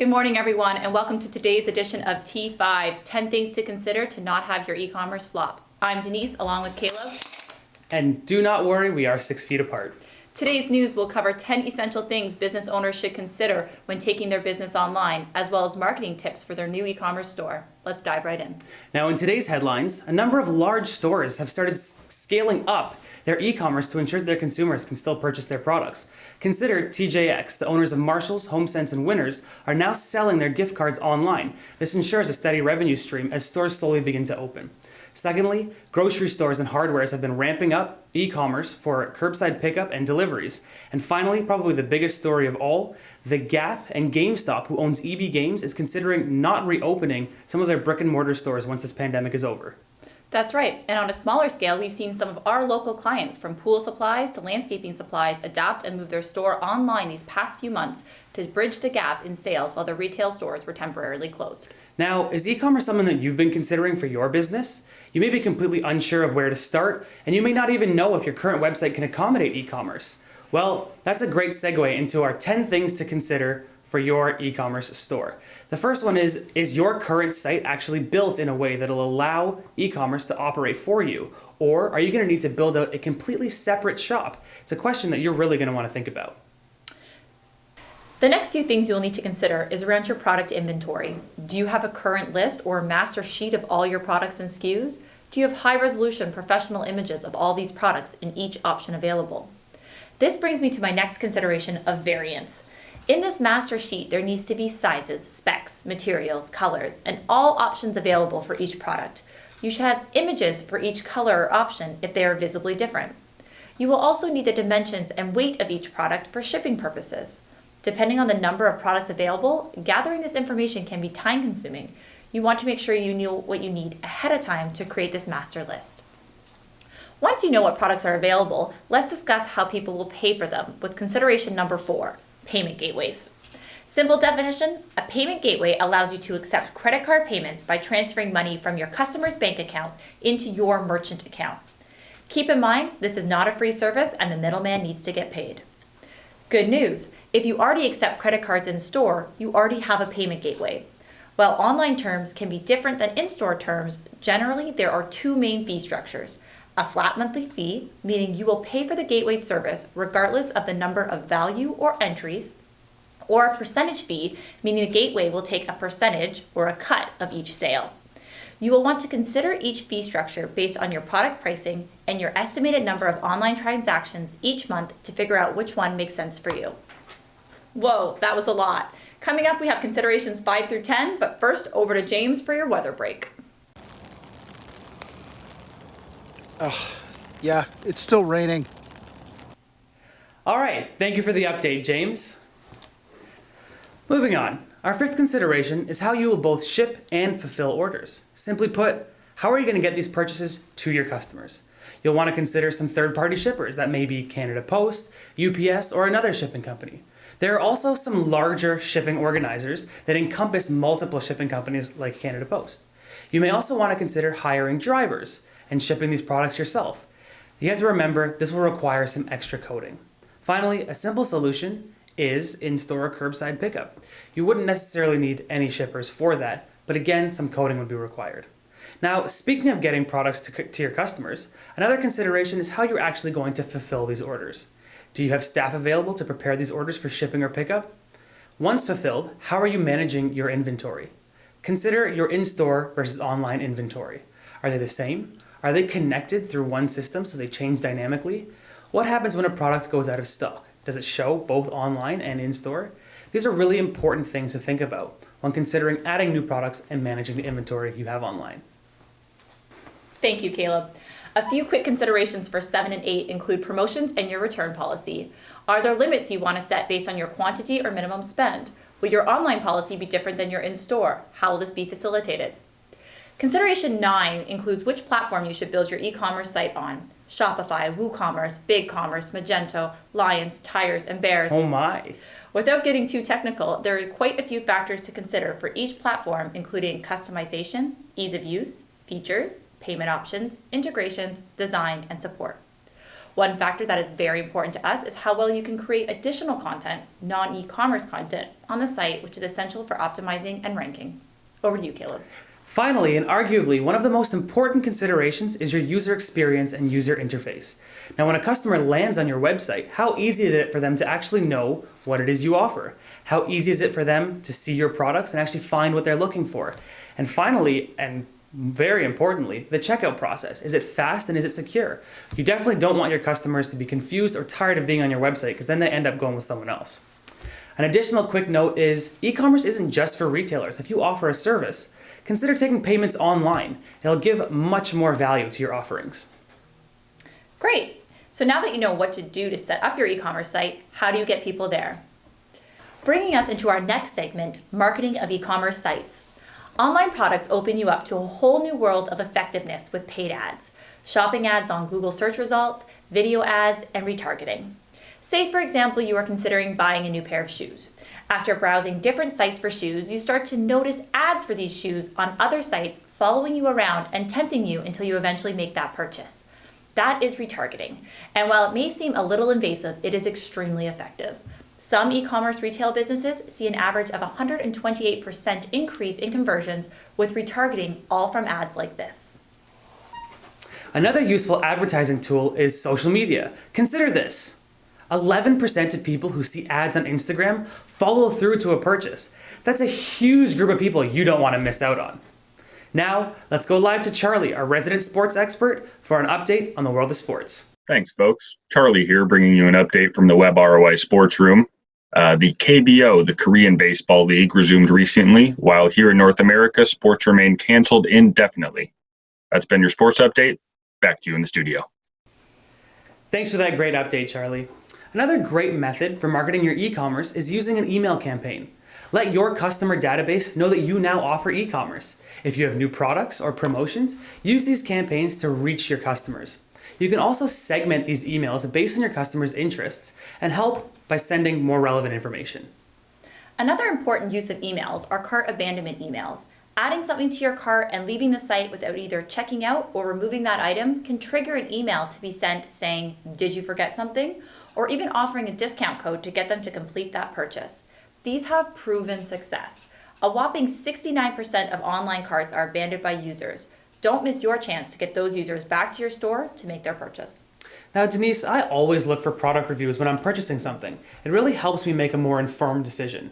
Good morning, everyone, and welcome to today's edition of T5, 10 Things to Consider to Not Have Your E-Commerce Flop. I'm Denise, along with Caleb. And do not worry, we are 6 feet apart. Today's news will cover 10 essential things business owners should consider when taking their business online, as well as marketing tips for their new e-commerce store. Let's dive right in. Now, in today's headlines, a number of large stores have started scaling up their e-commerce to ensure that their consumers can still purchase their products. Consider TJX. The owners of Marshalls, HomeSense, and Winners are now selling their gift cards online. This ensures a steady revenue stream as stores slowly begin to open. Secondly, grocery stores and hardwares have been ramping up e-commerce for curbside pickup and deliveries. And finally, probably the biggest story of all, The Gap and GameStop, who owns EB Games, is considering not reopening some of their brick and mortar stores once this pandemic is over. That's right. And on a smaller scale, we've seen some of our local clients, from pool supplies to landscaping supplies, adapt and move their store online these past few months to bridge the gap in sales while their retail stores were temporarily closed. Now, is e-commerce something that you've been considering for your business? You may be completely unsure of where to start, and you may not even know if your current website can accommodate e-commerce. Well, that's a great segue into our 10 things to consider for your e-commerce store. The first one is your current site actually built in a way that'll allow e-commerce to operate for you? Or are you going to need to build out a completely separate shop? It's a question that you're really going to want to think about. The next few things you'll need to consider is around your product inventory. Do you have a current list or a master sheet of all your products and SKUs? Do you have high-resolution professional images of all these products in each option available? This brings me to my next consideration of variance. In this master sheet, there needs to be sizes, specs, materials, colors, and all options available for each product. You should have images for each color or option if they are visibly different. You will also need the dimensions and weight of each product for shipping purposes. Depending on the number of products available, gathering this information can be time-consuming. You want to make sure you know what you need ahead of time to create this master list. Once you know what products are available, let's discuss how people will pay for them with consideration number 4. Payment gateways. Simple definition, a payment gateway allows you to accept credit card payments by transferring money from your customer's bank account into your merchant account. Keep in mind, this is not a free service and the middleman needs to get paid. Good news, if you already accept credit cards in store, you already have a payment gateway. While online terms can be different than in-store terms, generally there are 2 main fee structures. A flat monthly fee, meaning you will pay for the gateway service regardless of the number of value or entries, or a percentage fee, meaning the gateway will take a percentage or a cut of each sale. You will want to consider each fee structure based on your product pricing and your estimated number of online transactions each month to figure out which one makes sense for you. Whoa, that was a lot. Coming up, we have considerations 5 through 10, but first over to James for your weather break. Yeah, it's still raining. All right, thank you for the update, James. Moving on, our 5th consideration is how you will both ship and fulfill orders. Simply put, how are you going to get these purchases to your customers? You'll want to consider some third-party shippers. That may be Canada Post, UPS, or another shipping company. There are also some larger shipping organizers that encompass multiple shipping companies like Canada Post. You may also want to consider hiring drivers and shipping these products yourself. You have to remember this will require some extra coding. Finally, a simple solution is in-store curbside pickup. You wouldn't necessarily need any shippers for that, but again, some coding would be required. Now, speaking of getting products to your customers, another consideration is how you're actually going to fulfill these orders. Do you have staff available to prepare these orders for shipping or pickup? Once fulfilled, how are you managing your inventory? Consider your in-store versus online inventory. Are they the same? Are they connected through one system so they change dynamically? What happens when a product goes out of stock? Does it show both online and in-store? These are really important things to think about when considering adding new products and managing the inventory you have online. Thank you, Caleb. A few quick considerations for 7 and 8 include promotions and your return policy. Are there limits you want to set based on your quantity or minimum spend? Will your online policy be different than your in-store? How will this be facilitated? Consideration 9 includes which platform you should build your e-commerce site on. Shopify, WooCommerce, BigCommerce, Magento, Lions, Tires, and Bears. Oh my! Without getting too technical, there are quite a few factors to consider for each platform, including customization, ease of use, features, payment options, integrations, design, and support. One factor that is very important to us is how well you can create additional content, non-e-commerce content, on the site, which is essential for optimizing and ranking. Over to you, Caleb. Finally, and arguably, one of the most important considerations is your user experience and user interface. Now, when a customer lands on your website, how easy is it for them to actually know what it is you offer? How easy is it for them to see your products and actually find what they're looking for? And finally, and very importantly, the checkout process. Is it fast and is it secure? You definitely don't want your customers to be confused or tired of being on your website, because then they end up going with someone else. An additional quick note is e-commerce isn't just for retailers. If you offer a service, consider taking payments online. It'll give much more value to your offerings. Great. So now that you know what to do to set up your e-commerce site, how do you get people there? Bringing us into our next segment, marketing of e-commerce sites. Online products open you up to a whole new world of effectiveness with paid ads, shopping ads on Google search results, video ads, and retargeting. Say, for example, you are considering buying a new pair of shoes. After browsing different sites for shoes, you start to notice ads for these shoes on other sites following you around and tempting you until you eventually make that purchase. That is retargeting. And while it may seem a little invasive, it is extremely effective. Some e-commerce retail businesses see an average of 128% increase in conversions with retargeting, all from ads like this. Another useful advertising tool is social media. Consider this. 11% of people who see ads on Instagram follow through to a purchase. That's a huge group of people you don't want to miss out on. Now, let's go live to Charlie, our resident sports expert, for an update on the world of sports. Thanks, folks. Charlie here, bringing you an update from the Web ROI Sports Room. The KBO, the Korean Baseball League, resumed recently, while here in North America, sports remain canceled indefinitely. That's been your sports update. Back to you in the studio. Thanks for that great update, Charlie. Another great method for marketing your e-commerce is using an email campaign. Let your customer database know that you now offer e-commerce. If you have new products or promotions, use these campaigns to reach your customers. You can also segment these emails based on your customers' interests and help by sending more relevant information. Another important use of emails are cart abandonment emails. Adding something to your cart and leaving the site without either checking out or removing that item can trigger an email to be sent saying, "Did you forget something?" or even offering a discount code to get them to complete that purchase. These have proven success. A whopping 69% of online carts are abandoned by users. Don't miss your chance to get those users back to your store to make their purchase. Now, Denise, I always look for product reviews when I'm purchasing something. It really helps me make a more informed decision.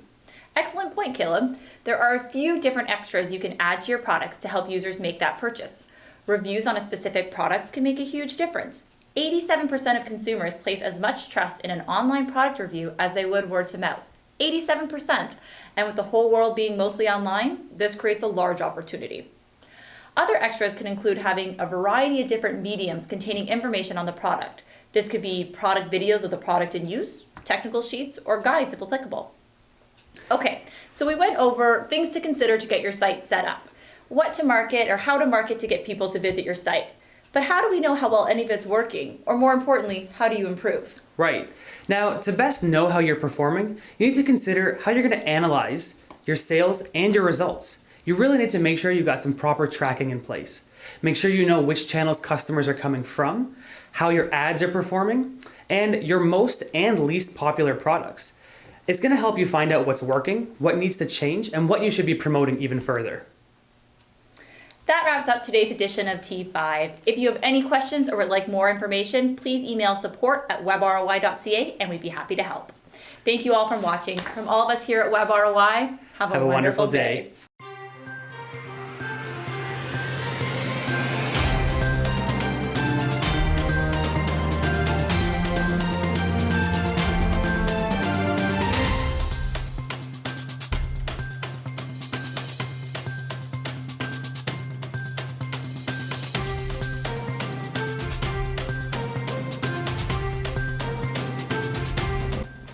Excellent point, Caleb. There are a few different extras you can add to your products to help users make that purchase. Reviews on a specific product can make a huge difference. 87% of consumers place as much trust in an online product review as they would word to mouth. 87%. And with the whole world being mostly online, this creates a large opportunity. Other extras can include having a variety of different mediums containing information on the product. This could be product videos of the product in use, technical sheets, or guides if applicable. Okay, so we went over things to consider to get your site set up, what to market or how to market to get people to visit your site. But how do we know how well any of it's working? Or more importantly, how do you improve? Right. Now, to best know how you're performing, you need to consider how you're going to analyze your sales and your results. You really need to make sure you've got some proper tracking in place. Make sure you know which channels customers are coming from, how your ads are performing, and your most and least popular products. It's going to help you find out what's working, what needs to change, and what you should be promoting even further. That wraps up today's edition of T5. If you have any questions or would like more information, please email support@webroi.ca and we'd be happy to help. Thank you all for watching. From all of us here at WebROI, have a wonderful day.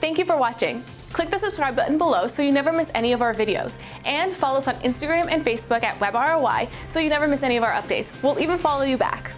Thank you for watching. Click the subscribe button below so you never miss any of our videos. And follow us on Instagram and Facebook at WebROI so you never miss any of our updates. We'll even follow you back.